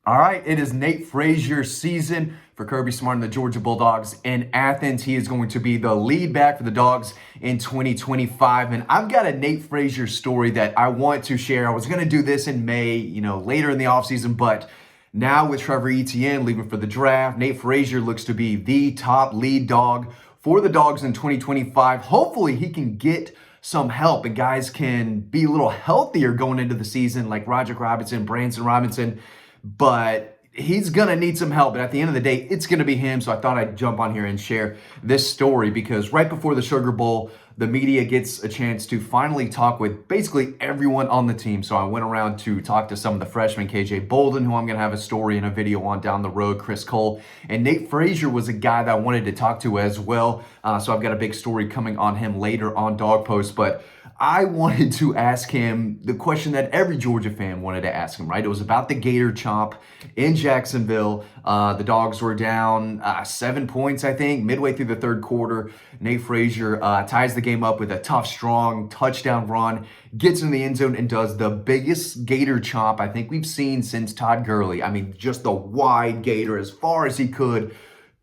All right, it is Nate Frazier's season for Kirby Smart and the Georgia Bulldogs in Athens. He is going to be the lead back for the Dogs in 2025. And I've got a Nate Frazier story that I want to share. I was going to do this in May, later in the offseason, but now with Trevor Etienne leaving for the draft, Nate Frazier looks to be the top lead dog for the Dogs in 2025. Hopefully he can get some help and guys can be a little healthier going into the season like Roger Robinson, Branson Robinson, but he's going to need some help. And at the end of the day, it's going to be him. So I thought I'd jump on here and share this story because right before the Sugar Bowl, the media gets a chance to finally talk with basically everyone on the team. So I went around to talk to some of the freshmen, KJ Bolden, who I'm going to have a story and a video on down the road, Chris Cole, and Nate Frazier was a guy that I wanted to talk to as well. So I've got a big story coming on him later on Dawg Post, but I wanted to ask him the question that every Georgia fan wanted to ask him, right? It was about the Gator Chomp in Jacksonville. The Dogs were down 7 points, I think, midway through the third quarter. Nate Frazier ties the game up with a tough, strong touchdown run, gets in the end zone and does the biggest Gator Chomp I think we've seen since Todd Gurley. I mean, just the wide Gator as far as he could.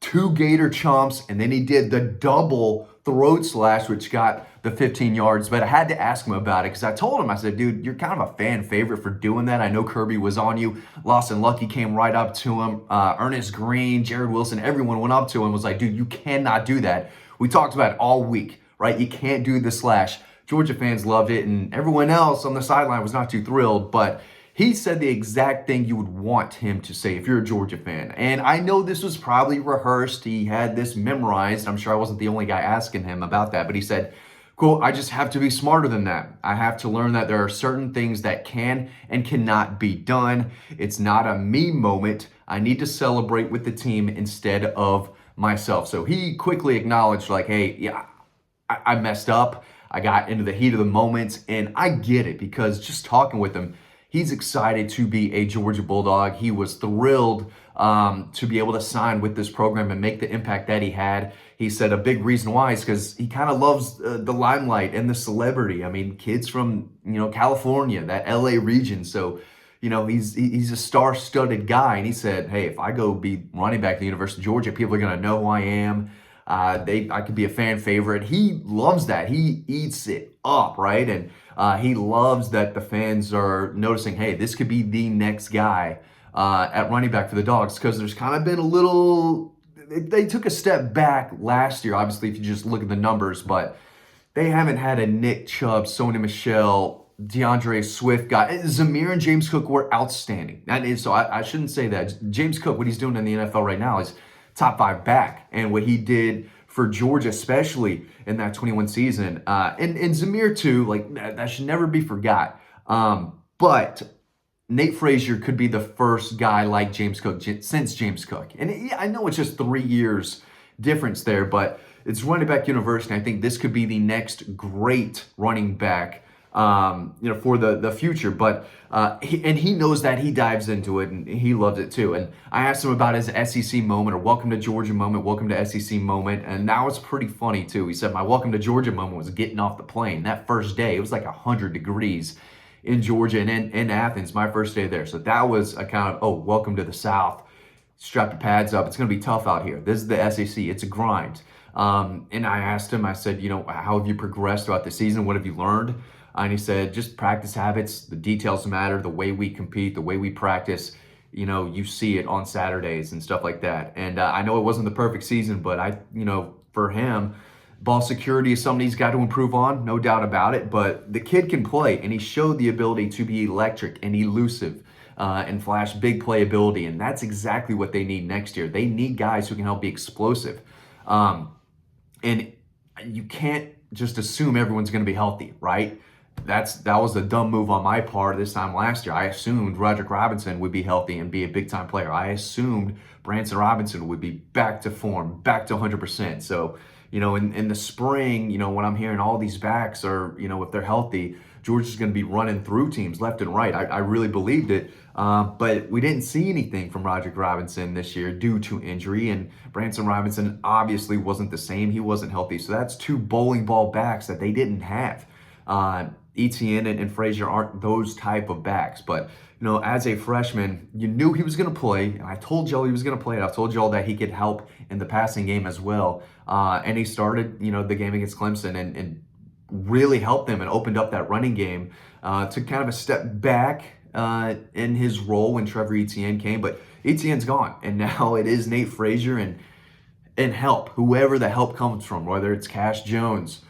2 Gator Chomps, and then he did the double throat slash, which got the 15 yards. But I had to ask him about it because I told him, I said, dude, you're kind of a fan favorite for doing that. I know Kirby was on you. Lawson Lucky came right up to him. Ernest Green, Jared Wilson, everyone went up to him and was like, dude, you cannot do that. We talked about it all week, right? You can't do the slash. Georgia fans loved it, and everyone else on the sideline was not too thrilled, but he said the exact thing you would want him to say if you're a Georgia fan. And I know this was probably rehearsed. He had this memorized. I'm sure I wasn't the only guy asking him about that. But he said, quote, I just have to be smarter than that. I have to learn that there are certain things that can and cannot be done. It's not a me moment. I need to celebrate with the team instead of myself. So he quickly acknowledged like, hey, yeah, I messed up. I got into the heat of the moment. And I get it because just talking with him, he's excited to be a Georgia Bulldog. He was thrilled to be able to sign with this program and make the impact that he had. He said a big reason why is because he kind of loves the limelight and the celebrity. I mean, kids from California, that LA region. So he's a star-studded guy. And he said, hey, if I go be running back at the University of Georgia, people are going to know who I am. I could be a fan favorite. He loves that. He eats it up, right? And he loves that the fans are noticing, hey, this could be the next guy at running back for the Dogs, because there's kind of been a little, they took a step back last year, obviously, if you just look at the numbers, but they haven't had a Nick Chubb, Sony Michel, DeAndre Swift guy. Zamir and James Cook were outstanding. So I shouldn't say that. James Cook, what he's doing in the NFL right now is top 5 back, and what he did for Georgia, especially in that 21 season, and Zamir too, like that should never be forgot. But Nate Frazier could be the first guy like James Cook since James Cook, and I know it's just 3 years difference there, but it's running back university. I think this could be the next great running back for the future. But he knows that. He dives into it and he loves it too. And I asked him about his SEC moment, or welcome to Georgia moment, welcome to SEC moment, and that was pretty funny too. He said my welcome to Georgia moment was getting off the plane that first day. It was like 100 degrees in Georgia and in Athens, my first day there. So that was a kind of, oh, welcome to the South. Strap your pads up. It's going to be tough out here. This is the SEC. It's a grind. And I asked him, I said, how have you progressed throughout the season? What have you learned? And he said, just practice habits. The details matter. The way we compete, the way we practice, you see it on Saturdays and stuff like that. And I know it wasn't the perfect season, but for him, ball security is something he's got to improve on, no doubt about it. But the kid can play, and he showed the ability to be electric and elusive and flash big playability. And that's exactly what they need next year. They need guys who can help be explosive. And you can't just assume everyone's going to be healthy, right? That was a dumb move on my part this time last year. I assumed Roderick Robinson would be healthy and be a big-time player. I assumed Branson Robinson would be back to form, back to 100%. So, in the spring, when I'm hearing all these backs are, if they're healthy, Georgia's going to be running through teams left and right. I really believed it. But we didn't see anything from Roderick Robinson this year due to injury. And Branson Robinson obviously wasn't the same. He wasn't healthy. So that's 2 bowling ball backs that they didn't have. Etienne and Frazier aren't those type of backs. But, as a freshman, you knew he was going to play. And I told y'all he was going to play. I told y'all that he could help in the passing game as well. And he started, the game against Clemson and really helped them and opened up that running game. Took kind of a step back in his role when Trevor Etienne came. But Etienne's gone. And now it is Nate Frazier and help, whoever the help comes from, whether it's Cash Jones.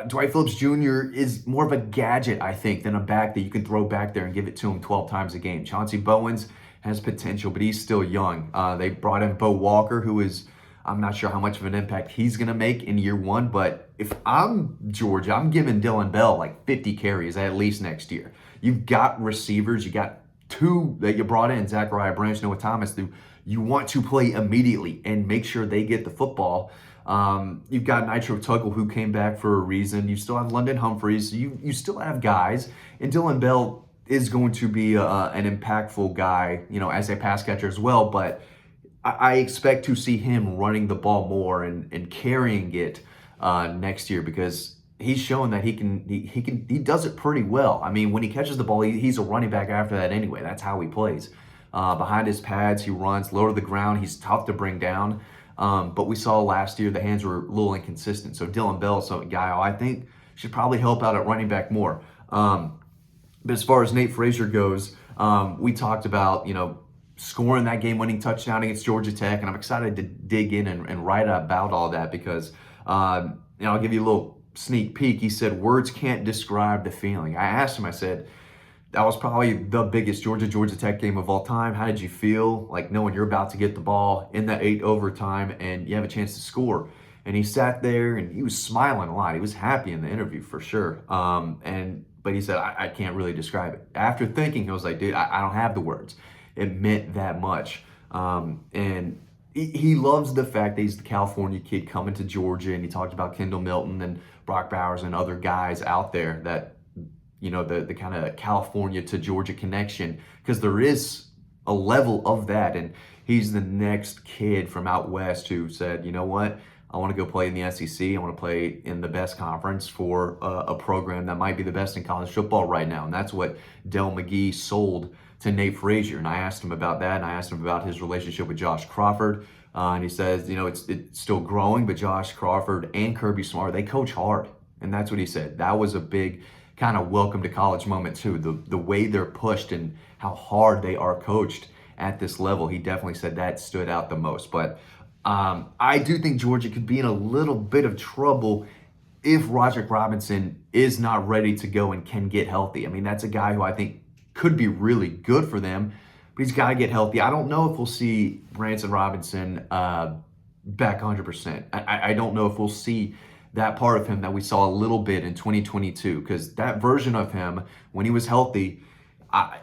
Dwight Phillips Jr. is more of a gadget, I think, than a back that you can throw back there and give it to him 12 times a game. Chauncey Bowens has potential, but he's still young. They brought in Bo Walker, who is, I'm not sure how much of an impact he's going to make in year one, but if I'm Georgia, I'm giving Dylan Bell like 50 carries at least next year. You've got receivers. You got two that you brought in, Zachariah Branch, Noah Thomas, you want to play immediately and make sure they get the football. You've got Nitro Tuggle, who came back for a reason. You still have London Humphreys. You still have guys. And Dylan Bell is going to be an impactful guy, as a pass catcher as well. But I expect to see him running the ball more and carrying it next year, because he's shown that he does it pretty well. I mean, when he catches the ball, he's a running back after that anyway. That's how he plays. Behind his pads, he runs low to the ground. He's tough to bring down. But we saw last year the hands were a little inconsistent. So Dylan Bell is a guy I think should probably help out at running back more. But as far as Nate Frazier goes, we talked about, scoring that game-winning touchdown against Georgia Tech, and I'm excited to dig in and write about all that because, I'll give you a little sneak peek. He said, words can't describe the feeling. I asked him, I said, that was probably the biggest Georgia Tech game of all time. How did you feel, like knowing you're about to get the ball in that 8 overtime and you have a chance to score? And he sat there and he was smiling a lot. He was happy in the interview for sure. But he said, I can't really describe it. After thinking, he was like, dude, I don't have the words. It meant that much. And he loves the fact that he's the California kid coming to Georgia, and he talked about Kendall Milton and Brock Bowers and other guys out there that, the kind of California to Georgia connection, because there is a level of that. And he's the next kid from out west who said, you know what, I want to go play in the SEC. I want to play in the best conference for a program that might be the best in college football right now. And that's what Del McGee sold to Nate Frazier. And I asked him about that, and I asked him about his relationship with Josh Crawford. And he says, it's still growing, but Josh Crawford and Kirby Smart, they coach hard. And that's what he said. That was a big kind of welcome to college moment too. The way they're pushed and how hard they are coached at this level. He definitely said that stood out the most. But I do think Georgia could be in a little bit of trouble if Roderick Robinson is not ready to go and can get healthy. I mean, that's a guy who I think could be really good for them, but he's got to get healthy. I don't know if we'll see Branson Robinson back 100%. I don't know if we'll see that part of him that we saw a little bit in 2022, because that version of him, when he was healthy,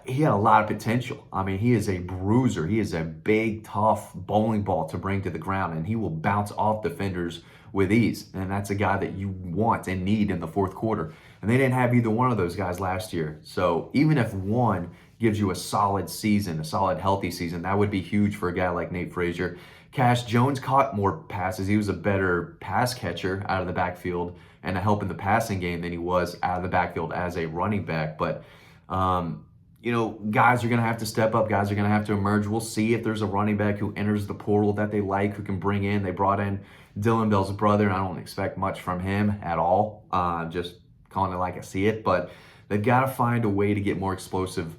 he had a lot of potential. I mean, he is a bruiser. He is a big, tough bowling ball to bring to the ground, and he will bounce off defenders with ease. And that's a guy that you want and need in the fourth quarter. And they didn't have either one of those guys last year. So even if one gives you a solid season, a solid, healthy season, that would be huge for a guy like Nate Frazier. Cash Jones caught more passes. He was a better pass catcher out of the backfield and a help in the passing game than he was out of the backfield as a running back. But, guys are going to have to step up. Guys are going to have to emerge. We'll see if there's a running back who enters the portal that they like, who can bring in. They brought in Dylan Bell's brother, and I don't expect much from him at all. Just calling it like I see it. But they've got to find a way to get more explosive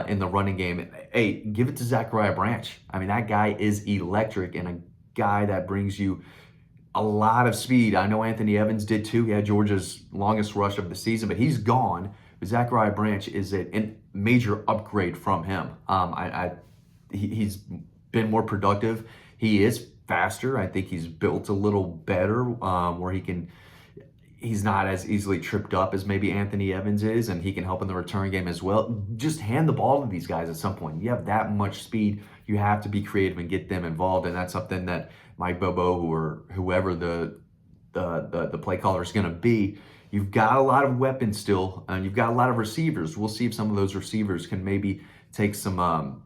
in the running game. Hey, give it to Zachariah Branch. I mean, that guy is electric and a guy that brings you a lot of speed. I know Anthony Evans did too. He had Georgia's longest rush of the season, but he's gone. But Zachariah Branch is a major upgrade from him. He's been more productive. He is faster. I think he's built a little better where he's not as easily tripped up as maybe Anthony Evans is, and he can help in the return game as well. Just hand the ball to these guys at some point. You have that much speed. You have to be creative and get them involved, and that's something that Mike Bobo or whoever the play caller is going to be. You've got a lot of weapons still, and you've got a lot of receivers. We'll see if some of those receivers can maybe take some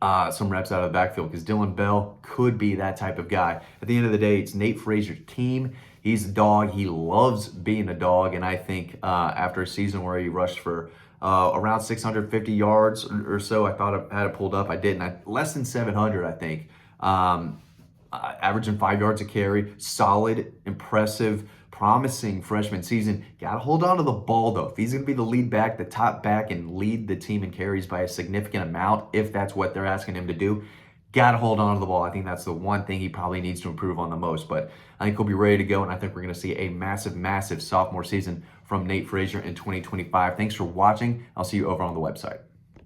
some reps out of the backfield because Dylan Bell could be that type of guy. At the end of the day, it's Nate Frazier's team. He's a dog. He loves being a dog. And I think after a season where he rushed for around 650 yards or so, I thought I had it pulled up. I didn't. Less than 700, I think. Averaging 5 yards a carry. Solid, impressive, promising freshman season. Got to hold on to the ball, though. If he's going to be the lead back, the top back, and lead the team in carries by a significant amount, if that's what they're asking him to do, got to hold on to the ball. I think that's the one thing he probably needs to improve on the most. But I think he'll be ready to go, and I think we're going to see a massive, massive sophomore season from Nate Frazier in 2025. Thanks for watching. I'll see you over on the website.